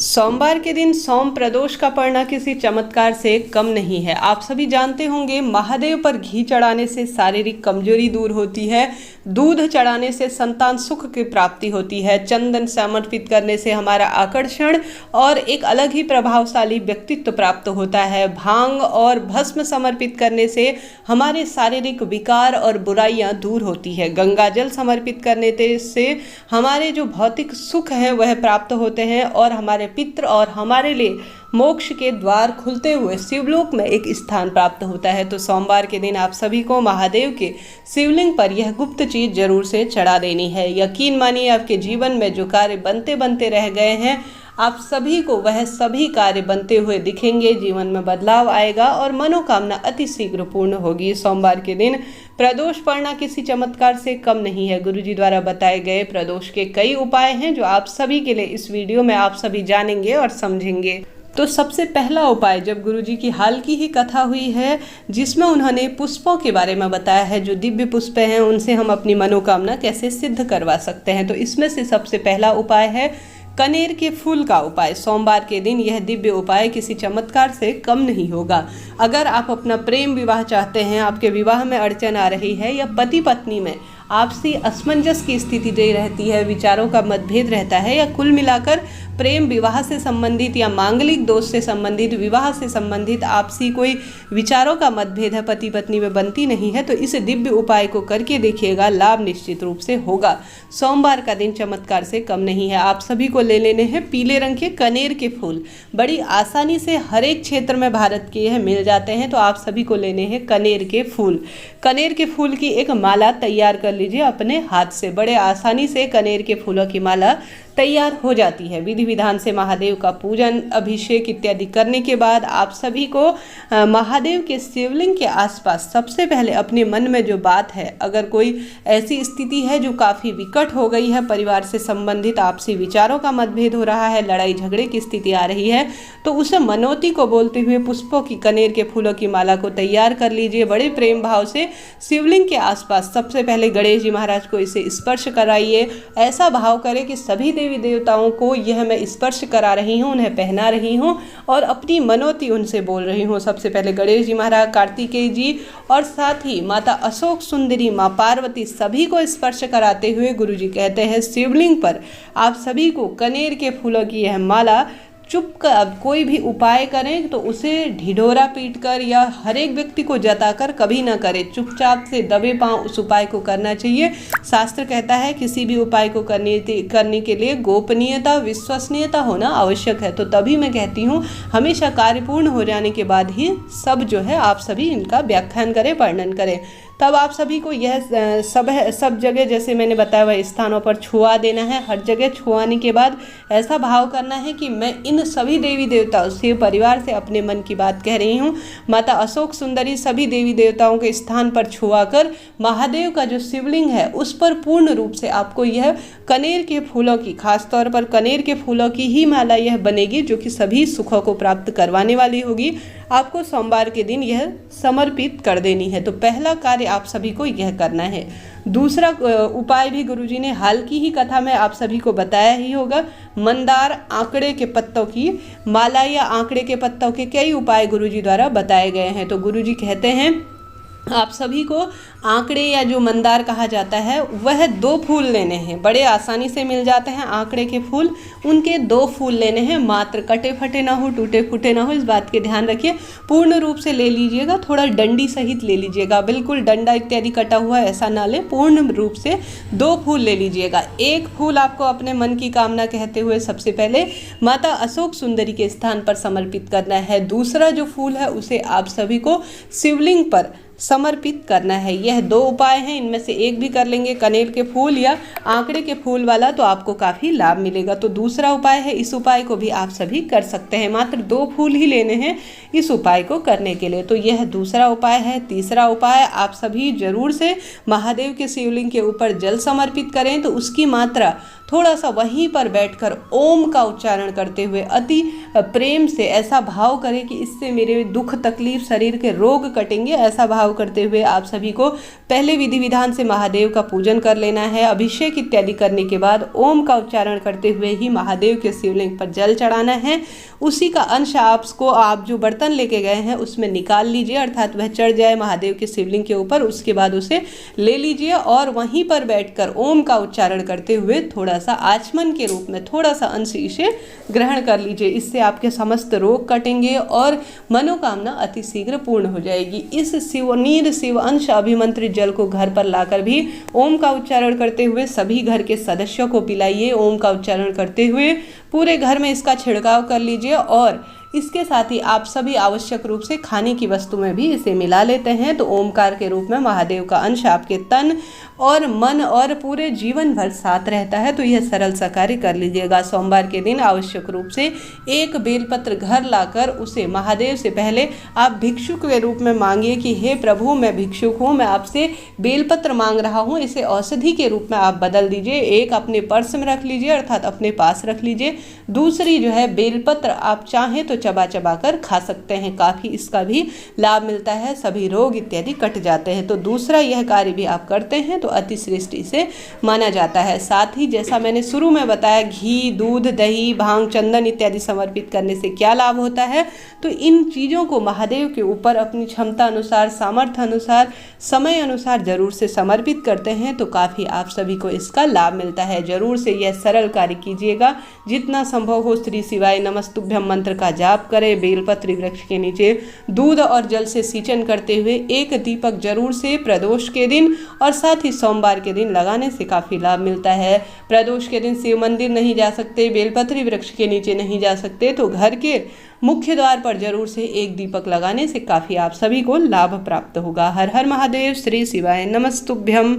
सोमवार के दिन सोम प्रदोष का पड़ना किसी चमत्कार से कम नहीं है। आप सभी जानते होंगे महादेव पर घी चढ़ाने से शारीरिक कमजोरी दूर होती है, दूध चढ़ाने से संतान सुख की प्राप्ति होती है, चंदन समर्पित करने से हमारा आकर्षण और एक अलग ही प्रभावशाली व्यक्तित्व प्राप्त होता है, भांग और भस्म समर्पित करने से हमारे शारीरिक विकार और बुराइयां दूर होती है, गंगा जल समर्पित करने से हमारे जो भौतिक सुख हैं वह प्राप्त होते हैं और हमारे पितृ और हमारे लिए मोक्ष के द्वार खुलते हुए शिवलोक में एक स्थान प्राप्त होता है। तो सोमवार के दिन आप सभी को महादेव के शिवलिंग पर यह गुप्त चीज जरूर से चढ़ा देनी है। यकीन मानिए आपके जीवन में जो कार्य बनते बनते रह गए हैं आप सभी को वह सभी कार्य बनते हुए दिखेंगे, जीवन में बदलाव आएगा और मनोकामना अति शीघ्र पूर्ण होगी। सोमवार के दिन प्रदोष पड़ना किसी चमत्कार से कम नहीं है। गुरुजी द्वारा बताए गए प्रदोष के कई उपाय हैं जो आप सभी के लिए इस वीडियो में आप सभी जानेंगे और समझेंगे। तो सबसे पहला उपाय, जब गुरुजी की हाल की ही कथा हुई है जिसमें उन्होंने पुष्पों के बारे में बताया है, जो दिव्य पुष्प हैं उनसे हम अपनी मनोकामना कैसे सिद्ध करवा सकते हैं, तो इसमें से सबसे पहला उपाय है कनेर के फूल का उपाय। सोमवार के दिन यह दिव्य उपाय किसी चमत्कार से कम नहीं होगा। अगर आप अपना प्रेम विवाह चाहते हैं, आपके विवाह में अड़चन आ रही है या पति पत्नी में आपसी असमंजस की स्थिति दे रहती है, विचारों का मतभेद रहता है या कुल मिलाकर प्रेम विवाह से संबंधित या मांगलिक दोष से संबंधित, विवाह से संबंधित आपसी कोई विचारों का मतभेद है, पति पत्नी में बनती नहीं है, तो इस दिव्य उपाय को करके देखिएगा, लाभ निश्चित रूप से होगा। सोमवार का दिन चमत्कार से कम नहीं है। आप सभी को ले लेने हैं पीले रंग के कनेर के फूल। बड़ी आसानी से हर एक क्षेत्र में भारत के यह मिल जाते हैं, तो आप सभी को लेने हैं कनेर के फूल। कनेर के फूल की एक माला तैयार कर लीजिए अपने हाथ से। बड़े आसानी से कनेर के फूलों की माला तैयार हो जाती है। विधि विधान से महादेव का पूजन, अभिषेक इत्यादि करने के बाद आप सभी को महादेव के शिवलिंग के आसपास सबसे पहले अपने मन में जो बात है, अगर कोई ऐसी स्थिति है जो काफ़ी विकट हो गई है, परिवार से संबंधित आपसी विचारों का मतभेद हो रहा है, लड़ाई झगड़े की स्थिति आ रही है, तो उस मनौती को बोलते हुए पुष्पों की, कनेर के फूलों की माला को तैयार कर लीजिए। बड़े प्रेम भाव से शिवलिंग के आसपास सबसे पहले गणेश जी महाराज को इसे स्पर्श कराइए। ऐसा भाव करें कि सभी देवी देवताओं को यह मैं स्पर्श करा रही हूँ, उन्हें पहना रही हूँ और अपनी मनोती उनसे बोल रही हूँ। सबसे पहले गणेश जी महाराज, कार्तिकेय जी और साथ ही माता अशोक सुंदरी, माँ पार्वती, सभी को स्पर्श कराते हुए गुरुजी कहते हैं शिवलिंग पर आप सभी को कनेर के फूलों की यह माला चुप कर कोई भी उपाय करें तो उसे ढिढोरा पीटकर या हर एक व्यक्ति को जताकर कभी ना करें, चुपचाप से दबे पांव उस उपाय को करना चाहिए। शास्त्र कहता है किसी भी उपाय को करने के लिए गोपनीयता, विश्वसनीयता होना आवश्यक है। तो तभी मैं कहती हूँ हमेशा कार्य पूर्ण हो जाने के बाद ही सब जो है आप सभी इनका व्याख्यान करें, वर्णन करें। तब आप सभी को यह सब जगह जैसे मैंने बताया वह स्थानों पर छुआ देना है। हर जगह छुआने के बाद ऐसा भाव करना है कि मैं इन सभी देवी देवताओं से, परिवार से अपने मन की बात कह रही हूँ। माता अशोक सुंदरी सभी देवी देवताओं के स्थान पर छुआकर महादेव का जो शिवलिंग है उस पर पूर्ण रूप से आपको यह कनेर के फूलों की, खासतौर पर कनेर के फूलों की ही माला यह बनेगी जो कि सभी सुखों को प्राप्त करवाने वाली होगी। आपको सोमवार के दिन यह समर्पित कर देनी है। तो पहला कार्य आप सभी को यह करना है। दूसरा उपाय भी गुरुजी ने हाल की ही कथा में आप सभी को बताया ही होगा। मंदार आंकड़े के पत्तों की माला या आंकड़े के पत्तों के कई उपाय गुरुजी द्वारा बताए गए हैं। तो गुरुजी कहते हैं आप सभी को आंकड़े या जो मंदार कहा जाता है वह 2 फूल लेने हैं। बड़े आसानी से मिल जाते हैं आंकड़े के फूल, उनके 2 फूल लेने हैं। मात्र कटे फटे ना हो, टूटे फूटे ना हो, इस बात के ध्यान रखिए। पूर्ण रूप से ले लीजिएगा, थोड़ा डंडी सहित ले लीजिएगा, बिल्कुल डंडा इत्यादि कटा हुआ ऐसा ना ले, पूर्ण रूप से 2 फूल ले लीजिएगा। एक फूल आपको अपने मन की कामना कहते हुए सबसे पहले माता अशोक सुंदरी के स्थान पर समर्पित करना है। दूसरा जो फूल है उसे आप सभी को शिवलिंग पर समर्पित करना है। यह 2 उपाय हैं, इनमें से एक भी कर लेंगे, कनेर के फूल या आंकड़े के फूल वाला, तो आपको काफ़ी लाभ मिलेगा। तो दूसरा उपाय है, इस उपाय को भी आप सभी कर सकते हैं। मात्र 2 फूल ही लेने हैं इस उपाय को करने के लिए। तो यह दूसरा उपाय है। तीसरा उपाय, आप सभी जरूर से महादेव के शिवलिंग के ऊपर जल समर्पित करें तो उसकी मात्रा थोड़ा सा वहीं पर बैठकर ओम का उच्चारण करते हुए अति प्रेम से ऐसा भाव करें कि इससे मेरे दुख तकलीफ शरीर के रोग कटेंगे, ऐसा भाव करते हुए आप सभी को पहले विधि विधान से महादेव का पूजन कर लेना है। अभिषेक इत्यादि करने के बाद ओम का उच्चारण करते हुए ही महादेव के शिवलिंग पर जल चढ़ाना है। उसी का अंश आपको आप जो बर्तन लेके गए हैं उसमें निकाल लीजिए, अर्थात वह चढ़ जाए महादेव के शिवलिंग के ऊपर। उसके बाद उसे ले लीजिए और वहीं पर बैठकर ओम का उच्चारण करते हुए थोड़ा सा आचमन के रूप में थोड़ा सा अंश इसे ग्रहण कर लीजिए। इससे आपके समस्त रोग कटेंगे और मनोकामना अति शीघ्र पूर्ण हो जाएगी। इस शिव अंश अभिमंत्रित जल को घर पर लाकर भी ओम का उच्चारण करते हुए सभी घर के सदस्यों को पिलाइए। ओम का उच्चारण करते हुए पूरे घर में इसका छिड़काव कर लीजिए और इसके साथ ही आप सभी आवश्यक रूप से खाने की वस्तु में भी इसे मिला लेते हैं तो ओमकार के रूप में महादेव का अंश आपके तन और मन और पूरे जीवन भर साथ रहता है। तो यह सरल सा कार्य कर लीजिएगा। सोमवार के दिन आवश्यक रूप से एक बेलपत्र घर लाकर उसे महादेव से पहले आप भिक्षुक के रूप में मांगिए कि हे प्रभु, मैं भिक्षुक हूँ, मैं आपसे बेलपत्र मांग रहा हूँ, इसे औषधि के रूप में आप बदल दीजिए। एक अपने पर्स में रख लीजिए, अर्थात अपने पास रख लीजिए। दूसरी जो है बेलपत्र आप चाहें तो चबा चबा कर खा सकते हैं, काफ़ी इसका भी लाभ मिलता है, सभी रोग इत्यादि कट जाते हैं। तो दूसरा यह कार्य भी आप करते हैं तो अति श्रेष्ठ इसे माना जाता है। साथ ही जैसा मैंने शुरू में बताया, घी, दूध, दही, भांग, चंदन इत्यादि समर्पित करने से क्या लाभ होता है, तो इन चीज़ों को महादेव के ऊपर अपनी क्षमता अनुसार, सामर्थ्य अनुसार, समय अनुसार जरूर से समर्पित करते हैं तो काफ़ी आप सभी को इसका लाभ मिलता है। जरूर से यह सरल कार्य कीजिएगा। जितना संभव हो श्री शिवाय नमस्तुभ्यम मंत्र का जाप करें। बेलपत्र वृक्ष के नीचे दूध और जल से सिंचन करते हुए एक दीपक जरूर से प्रदोष के दिन और साथ ही सोमवार के दिन लगाने से काफ़ी लाभ मिलता है। प्रदोष के दिन शिव मंदिर नहीं जा सकते, बेलपत्री वृक्ष के नीचे नहीं जा सकते तो घर के मुख्य द्वार पर जरूर से एक दीपक लगाने से काफ़ी आप सभी को लाभ प्राप्त होगा। हर हर महादेव। श्री शिवाय नमस्तुभ्यम।